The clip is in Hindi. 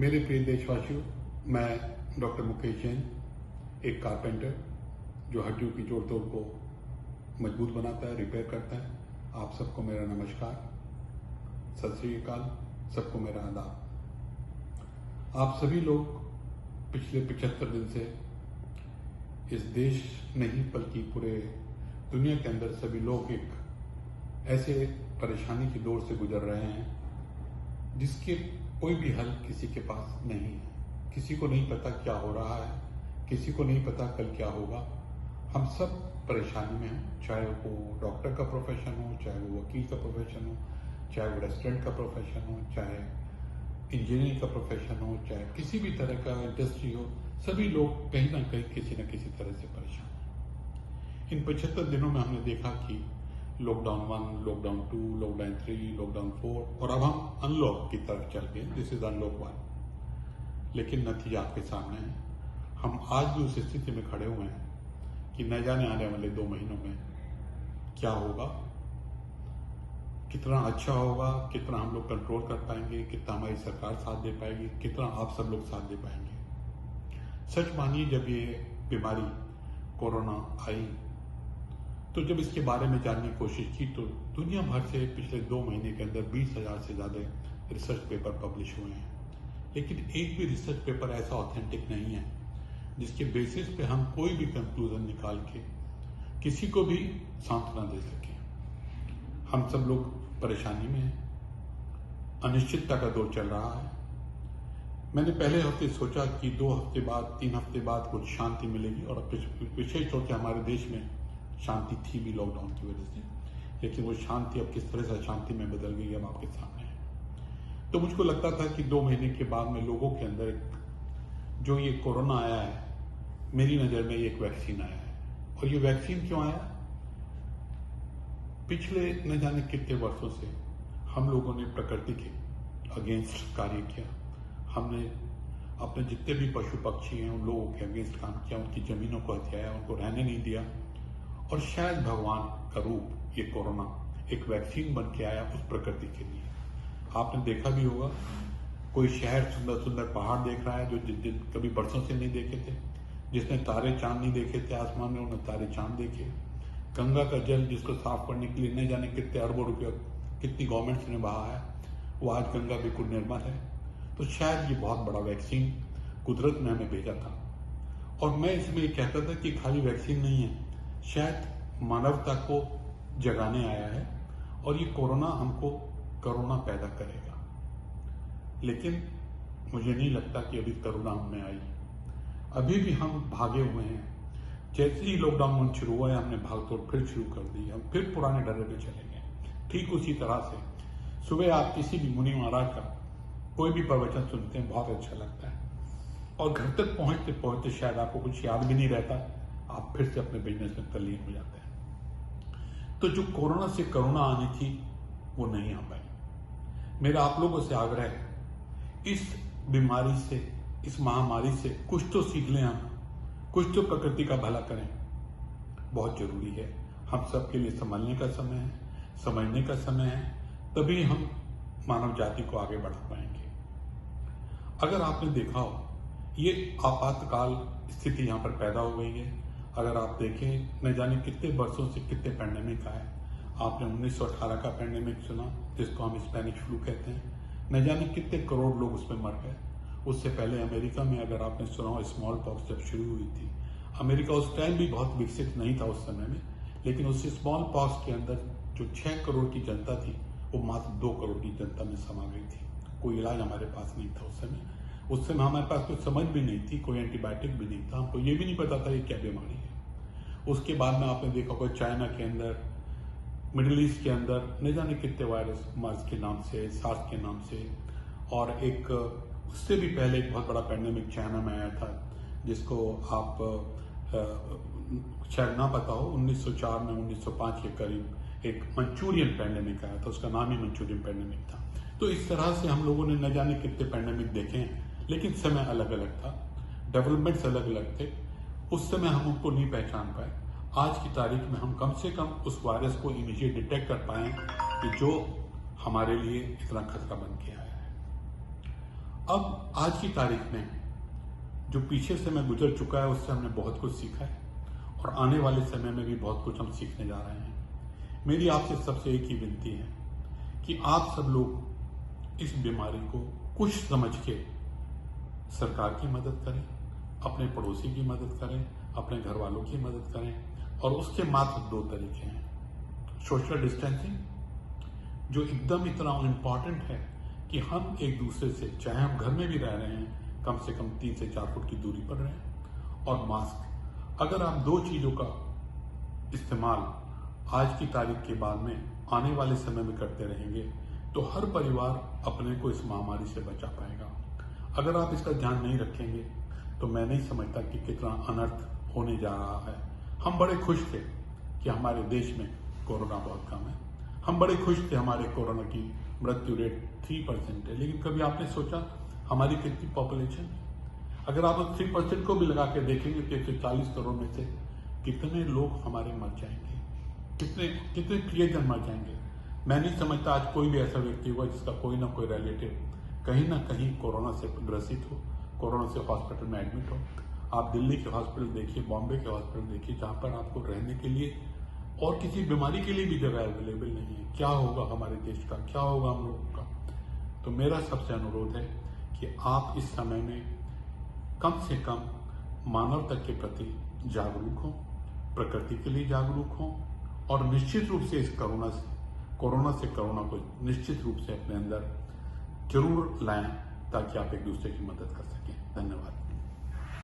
मेरे प्रिय देशवासियों, मैं डॉक्टर मुकेश जैन, एक कारपेंटर जो हड्डियों की जोड़ तोड़ को मजबूत बनाता है, रिपेयर करता है। आप सबको मेरा नमस्कार, सत श्री अकाल, सबको मेरा आदाब। आप सभी लोग पिछले 75 दिन से इस देश नहीं बल्कि पूरे दुनिया के अंदर सभी लोग एक ऐसे परेशानी की दौर से गुजर रहे हैं जिसके कोई भी हल किसी के पास नहीं है। किसी को नहीं पता क्या हो रहा है, किसी को नहीं पता कल क्या होगा। हम सब परेशानी में हैं, चाहे वो डॉक्टर का प्रोफेशन हो, चाहे वो वकील का प्रोफेशन हो, चाहे वो रेस्टोरेंट का प्रोफेशन हो, चाहे इंजीनियरिंग का प्रोफेशन हो, चाहे किसी भी तरह का इंडस्ट्री हो। सभी लोग कहीं ना कहीं किसी न किसी तरह से परेशान हैं। इन 75 दिनों में हमने देखा कि लॉकडाउन 1, लॉकडाउन 2, लॉकडाउन 3, लॉकडाउन 4 और अब हम अनलॉक की तरफ चल गए। This is unlock 1। लेकिन नतीजा आपके सामने है। हम आज भी उस स्थिति में खड़े हुए हैं कि न जाने आने वाले 2 महीनों में क्या होगा, कितना अच्छा होगा, कितना हम लोग कंट्रोल कर पाएंगे, कितना हमारी सरकार साथ दे पाएगी, कितना आप सब लोग साथ दे पाएंगे। सच मानिए, जब ये बीमारी कोरोना आई तो जब इसके बारे में जानने की कोशिश की तो दुनिया भर से पिछले 2 महीने के अंदर 20,000 से ज़्यादा रिसर्च पेपर पब्लिश हुए हैं। लेकिन एक भी रिसर्च पेपर ऐसा ऑथेंटिक नहीं है जिसके बेसिस पे हम कोई भी कंक्लूजन निकाल के किसी को भी सांत्वना दे सकें। हम सब लोग परेशानी में हैं, अनिश्चितता का दौर चल रहा है। मैंने पहले हफ्ते सोचा कि 2 हफ्ते बाद, 3 हफ्ते बाद कुछ शांति मिलेगी, और विशेष तौर से हमारे देश में शांति थी भी लॉकडाउन की वजह से, लेकिन वो शांति अब किस तरह से अशांति में बदल गई अब आपके सामने है। तो मुझको लगता था कि 2 महीने के बाद में लोगों के अंदर जो ये कोरोना आया है, मेरी नज़र में एक वैक्सीन आया है। और ये वैक्सीन क्यों आया? पिछले न जाने कितने वर्षों से हम लोगों ने प्रकृति के अगेंस्ट कार्य किया। हमने अपने जितने भी पशु पक्षी हैं उन लोगों के अगेंस्ट काम किया, उनकी जमीनों को हथियाया, उनको रहने नहीं दिया। और शायद भगवान का रूप ये कोरोना एक वैक्सीन बन के आया उस प्रकृति के लिए। आपने देखा भी होगा, कोई शहर सुंदर सुंदर पहाड़ देख रहा है जो जिन कभी बरसों से नहीं देखे थे। जिसने तारे चांद नहीं देखे थे आसमान में, उन्होंने तारे चांद देखे। गंगा का जल जिसको साफ करने के लिए न जाने कितने अरबों रुपये कितनी गवर्नमेंट्स ने बहा है, वो आज गंगा बिल्कुल निर्मल है। तो शायद ये बहुत बड़ा वैक्सीन कुदरत ने हमें भेजा था। और मैं इसमें ये कहता था कि खाली वैक्सीन नहीं है, शायद मानवता को जगाने आया है और ये कोरोना हमको करुणा पैदा करेगा। लेकिन मुझे नहीं लगता कि अभी करुणा हमें आई। अभी भी हम भागे हुए हैं। जैसे ही लॉकडाउन शुरू हुआ है, हमने भागदौड़ फिर शुरू कर दी। हम फिर पुराने डरे पे चले गए। ठीक उसी तरह से सुबह आप किसी भी मुनि महाराज का कोई भी प्रवचन सुनते हैं, बहुत अच्छा लगता है, और घर तक पहुंचते पहुंचते शायद आपको कुछ याद भी नहीं रहता, आप फिर से अपने बिजनेस में तल्लीन हो जाते हैं। तो जो कोरोना से करुणा आनी थी वो नहीं आ पाई। मेरा आप लोगों से आग्रह है, इस बीमारी से, इस महामारी से कुछ तो सीख लें, हम कुछ तो प्रकृति का भला करें। बहुत जरूरी है। हम सबके लिए संभलने का समय है, समझने का समय है, तभी हम मानव जाति को आगे बढ़ा पाएंगे। अगर आपने देखा हो, ये आपातकाल स्थिति यहाँ पर पैदा हो गई है। अगर आप देखें, न जाने कितने वर्षों से कितने पैंडेमिक आए। आपने 1918 का पैंडेमिक सुना, जिसको हम स्पेनिश फ्लू कहते हैं। न जाने कितने करोड़ लोग उसमें मर गए। उससे पहले अमेरिका में, अगर आपने सुना हो, स्मॉल पॉक्स जब शुरू हुई थी, अमेरिका उस टाइम भी बहुत विकसित नहीं था उस समय में, लेकिन उस स्मॉल पॉक्स के अंदर जो 6 करोड़ की जनता थी, वो मात्र 2 करोड़ की जनता में समा गई थी। कोई इलाज हमारे पास नहीं था उस समय। उस समय हमारे पास कुछ समझ भी नहीं थी, कोई एंटीबायोटिक भी नहीं था, हमको ये भी नहीं पता था ये क्या बीमारी है। उसके बाद में आपने देखा होगा, चाइना के अंदर, मिडिल ईस्ट के अंदर न जाने कितने वायरस, मार्स के नाम से, सार्स के नाम से, और एक उससे भी पहले एक बहुत बड़ा पैंडेमिक चाइना में आया था, जिसको आप शायद ना पता हो। 1904 में, 1905 के करीब एक मंचूरियन पैंडेमिक आया था, उसका नाम ही मंचूरियन पैंडेमिक था। तो इस तरह से हम लोगों ने न जाने कितने पैंडेमिक देखे हैं, लेकिन समय अलग अलग था, डेवलपमेंट्स अलग अलग थे। उस समय हम उनको नहीं पहचान पाए। आज की तारीख में हम कम से कम उस वायरस को इमीडिएट डिटेक्ट कर पाए कि जो हमारे लिए इतना खतरा बन के आया है। अब आज की तारीख में जो पीछे से मैं गुजर चुका है उससे हमने बहुत कुछ सीखा है और आने वाले समय में भी बहुत कुछ हम सीखने जा रहे हैं। मेरी आपसे सबसे एक ही विनती है कि आप सब लोग इस बीमारी को कुछ समझ के सरकार की मदद करें, अपने पड़ोसी की मदद करें, अपने घर वालों की मदद करें। और उसके मात्र दो तरीके हैं। सोशल डिस्टेंसिंग, जो एकदम इतना इम्पॉर्टेंट है कि हम एक दूसरे से, चाहे हम घर में भी रह रहे हैं, कम से कम 3 से 4 फुट की दूरी पर रहें। और मास्क, अगर आप दो चीजों का इस्तेमाल आज की तारीख के बाद में आने वाले समय में करते रहेंगे तो हर परिवार अपने को इस महामारी से बचा पाएगा। अगर आप इसका ध्यान नहीं रखेंगे तो मैं नहीं समझता कि कितना अनर्थ होने जा रहा है। हम बड़े खुश थे कि हमारे देश में कोरोना बहुत कम है, हम बड़े खुश थे हमारे कोरोना की मृत्यु रेट 3% है, लेकिन कभी आपने सोचा हमारी कितनी पॉपुलेशन है? अगर आप 3% को भी लगा के देखेंगे तो 140 करोड़ में से कितने लोग हमारे मर जाएंगे, कितने प्रियजन मर जाएंगे। मैं नहीं समझता आज कोई भी ऐसा व्यक्ति होगा जिसका कोई ना कोई रिलेटिव कहीं ना कहीं कोरोना से ग्रसित हो, कोरोना से हॉस्पिटल में एडमिट हो। आप दिल्ली के हॉस्पिटल देखिए, बॉम्बे के हॉस्पिटल देखिए, जहां पर आपको रहने के लिए और किसी बीमारी के लिए भी जगह अवेलेबल नहीं है। क्या होगा हमारे देश का, क्या होगा हम लोगों का? तो मेरा सबसे अनुरोध है कि आप इस समय में कम से कम मानवता के प्रति जागरूक हों, प्रकृति के लिए जागरूक हों और निश्चित रूप से इस कोरोना को निश्चित रूप से अपने अंदर जरूर लाएं ताकि आप एक दूसरे की मदद कर सकें। धन्यवाद।